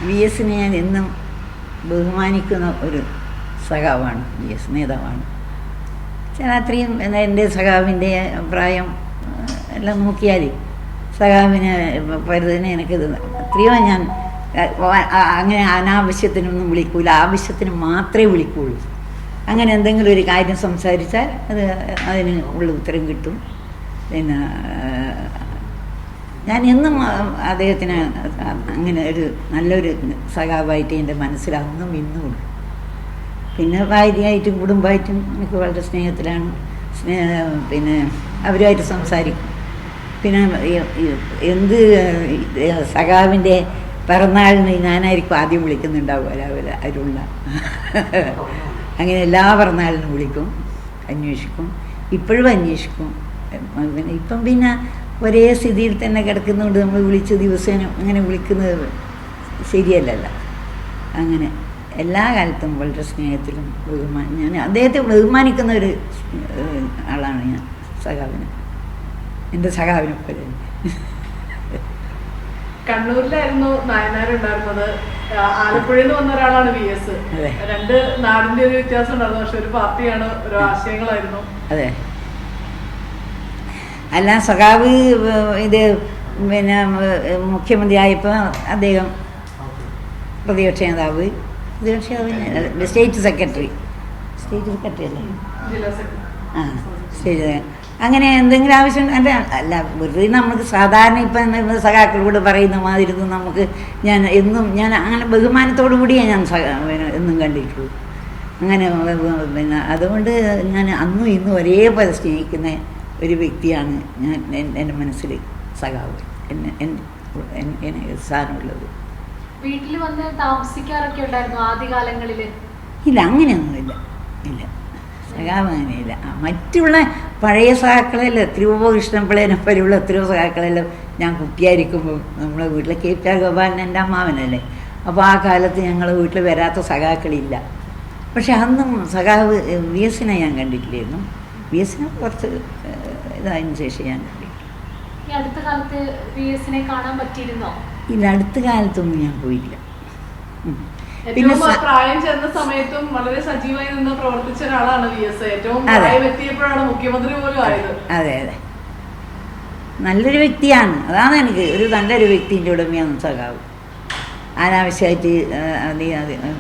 V എസിനെ ഞാൻ എന്നും ബഹുമാനിക്കുന്ന ഒരു സഖാവാണ്, വി എസ് നേതാവാണ്. ഞാൻ അത്രയും എൻ്റെ സഖാവിൻ്റെ പ്രായം എല്ലാം നോക്കിയാൽ സഖാവിനെ പരുതിനെ എനിക്കിത് അത്രയോ ഞാൻ അങ്ങനെ അനാവശ്യത്തിനൊന്നും വിളിക്കൂല, ആവശ്യത്തിന് മാത്രമേ വിളിക്കുകയുള്ളൂ. അങ്ങനെ എന്തെങ്കിലും ഒരു കാര്യം സംസാരിച്ചാൽ അതിന് ഉള്ള ഉത്തരം കിട്ടും. പിന്നെ ഞാൻ എന്നും അദ്ദേഹത്തിന് അങ്ങനെ ഒരു നല്ലൊരു സഖാവായിട്ട് എൻ്റെ മനസ്സിലന്നും ഇന്നുമുണ്ട്. പിന്നെ ഭാര്യയായിട്ടും കുടുംബമായിട്ടും എനിക്ക് വളരെ സ്നേഹത്തിലാണ്. പിന്നെ അവരുമായിട്ട് സംസാരിക്കും. പിന്നെ എന്ത് സഖാവിൻ്റെ പിറന്നാളിന് ഞാനായിരിക്കും ആദ്യം വിളിക്കുന്നുണ്ടാവും, അവരുള്ള അങ്ങനെ എല്ലാ പിറന്നാളിനും വിളിക്കും, അന്വേഷിക്കും, ഇപ്പോഴും അന്വേഷിക്കും. പിന്നെ ഇപ്പം പിന്നെ ഒരേ സ്ഥിതിയിൽ തന്നെ കിടക്കുന്നതുകൊണ്ട് നമ്മൾ വിളിച്ച് ദിവസേന അങ്ങനെ വിളിക്കുന്നത് ശരിയല്ലല്ലോ. അങ്ങനെ എല്ലാ കാലത്തും വളരെ സ്നേഹത്തിലും ഞാൻ അദ്ദേഹത്തെ ബഹുമാനിക്കുന്ന ഒരു ആളാണ് ഞാൻ സഖാവിനെ, എൻ്റെ സഖാവിനെ പോലെ. കണ്ണൂരിലായിരുന്നു നായനാരുണ്ടായിരുന്നത്, ആലപ്പുഴയിൽ നിന്ന് വന്ന ഒരാളാണ് വി എസ്. രണ്ട് നാടിന്റെ ഒരു വ്യത്യാസം ഉണ്ടായിരുന്നു, പക്ഷെ ഒരു പാർട്ടിയാണ്, ഒരു ആശയങ്ങളായിരുന്നു. അതെ. അല്ല, സഖാവ് ഇത് പിന്നെ മുഖ്യമന്ത്രി ആയപ്പോൾ അദ്ദേഹം പ്രതിപക്ഷ നേതാവ്, സ്റ്റേറ്റ് സെക്രട്ടറി അല്ലേ, ആ സ്റ്റേറ്റ്, അങ്ങനെ എന്തെങ്കിലും ആവശ്യം അല്ല വെറുതെ നമുക്ക് സാധാരണ ഇപ്പം സഖാക്കളോട് പറയുന്ന മാതിരി നമുക്ക് ഞാൻ അങ്ങനെ ബഹുമാനത്തോടു കൂടിയേ ഞാൻ എന്നും കണ്ടിട്ടുള്ളൂ. അങ്ങനെ പിന്നെ അതുകൊണ്ട് ഞാൻ അന്നും ഇന്നും ഒരേപോലെ സ്നേഹിക്കുന്ന ഒരു വ്യക്തിയാണ് ഞാൻ. എൻ്റെ മനസ്സിൽ സഖാവ് സ്ഥാനമുള്ളത്. വീട്ടിൽ വന്ന് താമസിക്കാറൊക്കെ ഉണ്ടായിരുന്നു ആദ്യകാലങ്ങളിൽ? ഇല്ല, അങ്ങനെയൊന്നുമില്ല. ഇല്ല, സഖാവ് അങ്ങനെയില്ല. മറ്റുള്ള പഴയ സഖാക്കളെല്ലാം എത്രയോ കൃഷ്ണപിള്ളേനെ പോലെയുള്ള എത്രയോ സഖാക്കളെല്ലാം ഞാൻ കുട്ടിയായിരിക്കുമ്പോൾ നമ്മളെ വീട്ടിലെ കെ പി ആർ ഗോപാലൻ എൻ്റെ അമ്മാവനല്ലേ, അപ്പോൾ ആ കാലത്ത് ഞങ്ങളെ വീട്ടിൽ വരാത്ത സഖാക്കളില്ല. പക്ഷെ അന്നും സഖാവ് വി എസിനെ ഞാൻ കണ്ടിട്ടില്ലായിരുന്നു. വി എസിനെ കുറച്ച് ഇതായതിനു ശേഷം ഞാൻ കണ്ടിട്ടില്ല. അടുത്ത കാലത്ത് വി എസിനെ കാണാൻ പറ്റിയിരുന്നോ? ഇല്ല, അടുത്ത കാലത്തൊന്നും ഞാൻ പോയില്ല. പിന്നെ പ്രായം ചെന്ന സമയത്തും വളരെ സജീവമായി നിന്ന് പ്രവർത്തിച്ച ഒരാളാണ് വി എസ്. ഏറ്റവും പ്രായം എത്തിയപ്പോഴാണ് മുഖ്യമന്ത്രി പോലും ആയത്. അതെ അതെ, നല്ലൊരു വ്യക്തിയാണ്. അതാണ് എനിക്ക് ഒരു നല്ലൊരു വ്യക്തിൻ്റെ ഉടമയാണ് സഖാവ്. അനാവശ്യമായിട്ട്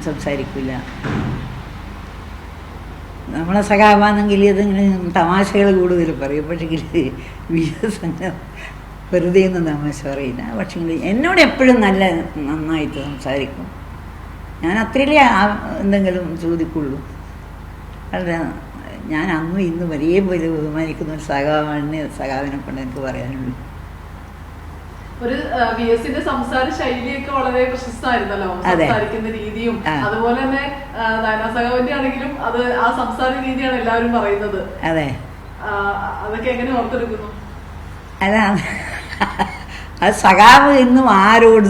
സംസാരിക്കില്ല. നമ്മളെ സഖാവാണെങ്കിൽ ഇതിങ്ങനെ തമാശകൾ കൂടുതൽ പറയും, പക്ഷേ വി എസ് അങ്ങനെ വെറുതെ ഒന്നും തമാശ പറയില്ല. പക്ഷേ എന്നോട് എപ്പോഴും നന്നായിട്ട് സംസാരിക്കും. ഞാൻ അത്രയല്ലേ എന്തെങ്കിലും ചോദിക്കുള്ളൂ. വളരെ ഞാൻ അന്നും ഇന്നും ഒരേപോലെ ബഹുമാനിക്കുന്ന ഒരു സഖാവിനെ കൊണ്ട് എനിക്ക് പറയാനുള്ളൂ. ഒരു വി എസിന്റെ സംസാര ശൈലിയൊക്കെ വളരെ പ്രശസ്തമായിരുന്നല്ലോ, സംസാരിക്കുന്ന രീതിയും. അതുപോലെ തന്നെ നയനാ സഖാവിന്റെ ആണെങ്കിലും അത് ആ സംസാര രീതിയാണ് എല്ലാവരും പറയുന്നത്. അതെ, അതൊക്കെ എങ്ങനെ ഓർത്തെടുക്കുന്നു? അല്ല, അത് സഖാവ് എന്നും ആരോട്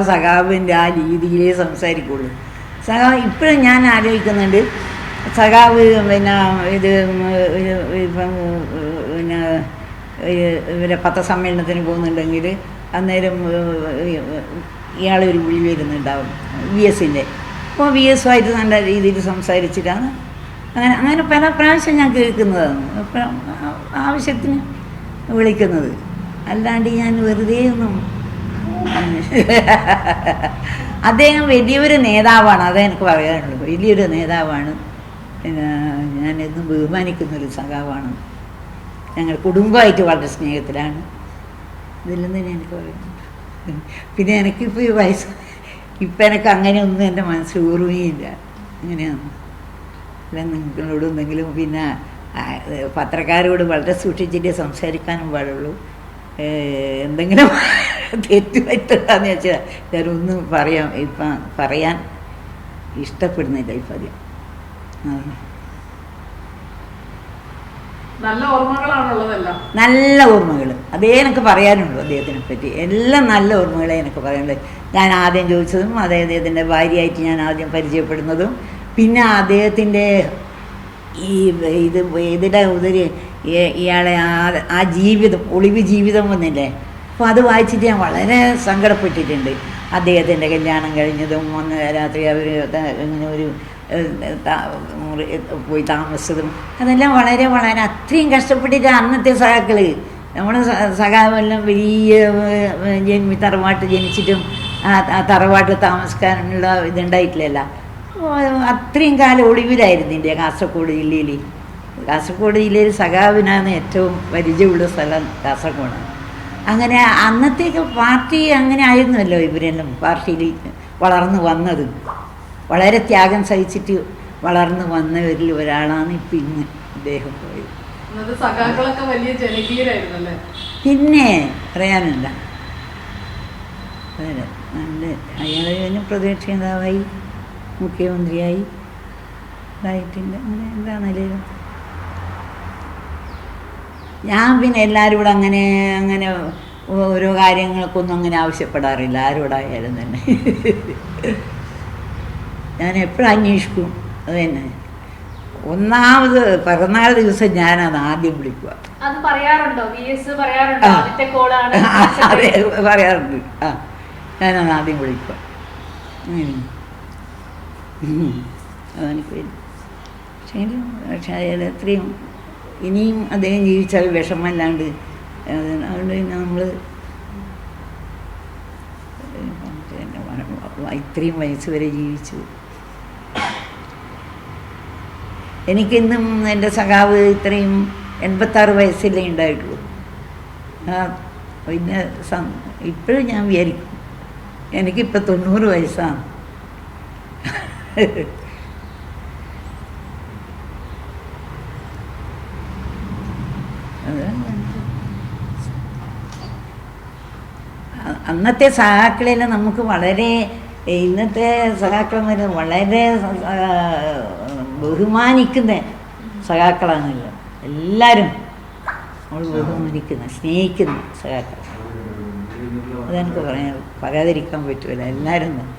സഖാവിൻ്റെ ആ രീതിയിലേ സംസാരിക്കുള്ളൂ. സഖാവ് ഇപ്പോഴും ഞാൻ ആലോചിക്കുന്നുണ്ട്, സഖാവ് പിന്നെ ഇത് ഇപ്പം പിന്നെ ഇവരെ പത്രസമ്മേളനത്തിന് പോകുന്നുണ്ടെങ്കിൽ അന്നേരം ഇയാളൊരു വിളി വരുന്നുണ്ടാവും വി എസിൻ്റെ. അപ്പോൾ വി എസുമായിട്ട് നല്ല രീതിയിൽ സംസാരിച്ചിട്ടാണ് അങ്ങനെ പല പ്രാവശ്യം ഞാൻ കേൾക്കുന്നതാണ്. ആവശ്യത്തിന് വിളിക്കുന്നത്, അല്ലാണ്ട് ഞാൻ വെറുതെ ഒന്നും. അദ്ദേഹം വലിയൊരു നേതാവാണ്, അതേ എനിക്ക് പറയാനുള്ളൂ. വലിയൊരു നേതാവാണ്. പിന്നെ ഞാനെന്നും ബഹുമാനിക്കുന്നൊരു സഖാവാണ്. ഞങ്ങൾ കുടുംബമായിട്ട് വളരെ സ്നേഹത്തിലാണ്. ഇതെല്ലാം തന്നെ എനിക്ക് പറയുന്നുണ്ട്. പിന്നെ എനിക്കിപ്പോൾ ഈ വയസ്സ് ഇപ്പം എനിക്ക് അങ്ങനെയൊന്നും എൻ്റെ മനസ്സിൽ ഓർമ്മയില്ല. അങ്ങനെയാണ് അല്ല, നിങ്ങളോട് എന്തെങ്കിലും പിന്നെ പത്രക്കാരോട് വളരെ സൂക്ഷിച്ചിട്ടേ സംസാരിക്കാനും പാടുള്ളൂ. എന്തെങ്കിലും തെറ്റുപറ്റാന്ന് വെച്ചാൽ ഞാനൊന്നും പറയാൻ ഇഷ്ടപ്പെടുന്നില്ല ഇപ്പം അധികം. നല്ല ഓർമ്മകളാണുള്ളതെല്ലാം. നല്ല ഓർമ്മകൾ, അതേ എനിക്ക് പറയാനുള്ളൂ അദ്ദേഹത്തിനെ പറ്റി. എല്ലാം നല്ല ഓർമ്മകളെ എനിക്ക് പറയാനുള്ളൂ. ഞാൻ ആദ്യം ചോദിച്ചതും അദ്ദേഹത്തിൻ്റെ ഭാര്യയായിട്ട് ഞാൻ ആദ്യം പരിചയപ്പെടുന്നതും പിന്നെ അദ്ദേഹത്തിൻ്റെ ഇതിലെ ഇയാളെ ആ ജീവിതം, ഒളിവ് ജീവിതം വന്നില്ലേ, അപ്പോൾ അത് വായിച്ചിട്ട് ഞാൻ വളരെ സങ്കടപ്പെട്ടിട്ടുണ്ട്. അദ്ദേഹത്തിൻ്റെ കല്യാണം കഴിഞ്ഞതും ഒന്ന് രാത്രി അവർ ഇങ്ങനെ ഒരു പോയി താമസിച്ചതും അതെല്ലാം വളരെ വളരെ അത്രയും കഷ്ടപ്പെട്ടിട്ട് അന്നത്തെ സഖാക്കൾ നമ്മുടെ സഖാവെല്ലാം വലിയ തറവാട്ട് ജനിച്ചിട്ടും ആ തറവാട്ട് താമസിക്കാനുള്ള ഇതുണ്ടായിട്ടില്ലല്ലോ. അത്രയും കാലം ഒളിവിലായിരുന്നു ഇന്ത്യ കാസർഗോഡ് ജില്ലയിൽ. കാസർഗോഡ് ജില്ലയിൽ സഖാവിനാണ് ഏറ്റവും പരിചയമുള്ള സ്ഥലം കാസർഗോഡാണ്. അങ്ങനെ അന്നത്തേക്ക് പാർട്ടി അങ്ങനെ ആയിരുന്നല്ലോ. ഇവരെല്ലാം പാർട്ടിയിൽ വളർന്നു വന്നത് വളരെ ത്യാഗം സഹിച്ചിട്ട് വളർന്നു വന്നവരിൽ ഒരാളാണ് ഇപ്പം ഇന്ന് ഇദ്ദേഹം പോയത്. സഖാക്കളൊക്കെ വലിയ ജനകീയരായിരുന്നല്ലേ? പിന്നെ പറയാനുണ്ട നല്ല അയാൾ പ്രതിപക്ഷ നേതാവായി മുഖ്യമന്ത്രിയായി ഇതായിട്ടുണ്ട്. അങ്ങനെ എന്താ നിലയിലും ഞാൻ പിന്നെ എല്ലാവരും കൂടെ അങ്ങനെ ഓരോ കാര്യങ്ങൾക്കൊന്നും അങ്ങനെ ആവശ്യപ്പെടാറില്ല ആരോടായാലും തന്നെ. ഞാൻ എപ്പോഴും അന്വേഷിക്കും. അത് തന്നെ ഒന്നാമത് പിറന്നാൾ ദിവസം ഞാനത് ആദ്യം വിളിക്കുക. അത് പറയാറുണ്ടോ? അതെ പറയാറുണ്ട്. ഞാനത് ആദ്യം വിളിക്കുക. അതെനിക്ക് വരും. പക്ഷേ എത്രയും ഇനിയും അദ്ദേഹം ജീവിച്ചാൽ വിഷമല്ലാണ്ട് അതുകൊണ്ട് നമ്മൾ ഇത്രയും വയസ്സ് വരെ ജീവിച്ചു. എനിക്കിന്നും എൻ്റെ സഖാവ് ഇത്രയും 86 വയസ്സല്ലേ ഉണ്ടായിട്ടുള്ളൂ. പിന്നെ ഇപ്പോഴും ഞാൻ വിചാരിക്കും എനിക്കിപ്പോൾ 90 വയസ്സാണ്. അന്നത്തെ സഖാക്കളെല്ലാം നമുക്ക് വളരെ ഇന്നത്തെ സഖാക്കളെന്ന് വളരെ ബഹുമാനിക്കുന്ന സഖാക്കളാണല്ലോ എല്ലാവരും. നമ്മൾ ബഹുമാനിക്കുന്ന സ്നേഹിക്കുന്ന സഖാക്കൾ. അതെനിക്ക് പറയാൻ പറയാതിരിക്കാൻ പറ്റുമല്ലോ. എല്ലാവരും തന്നെ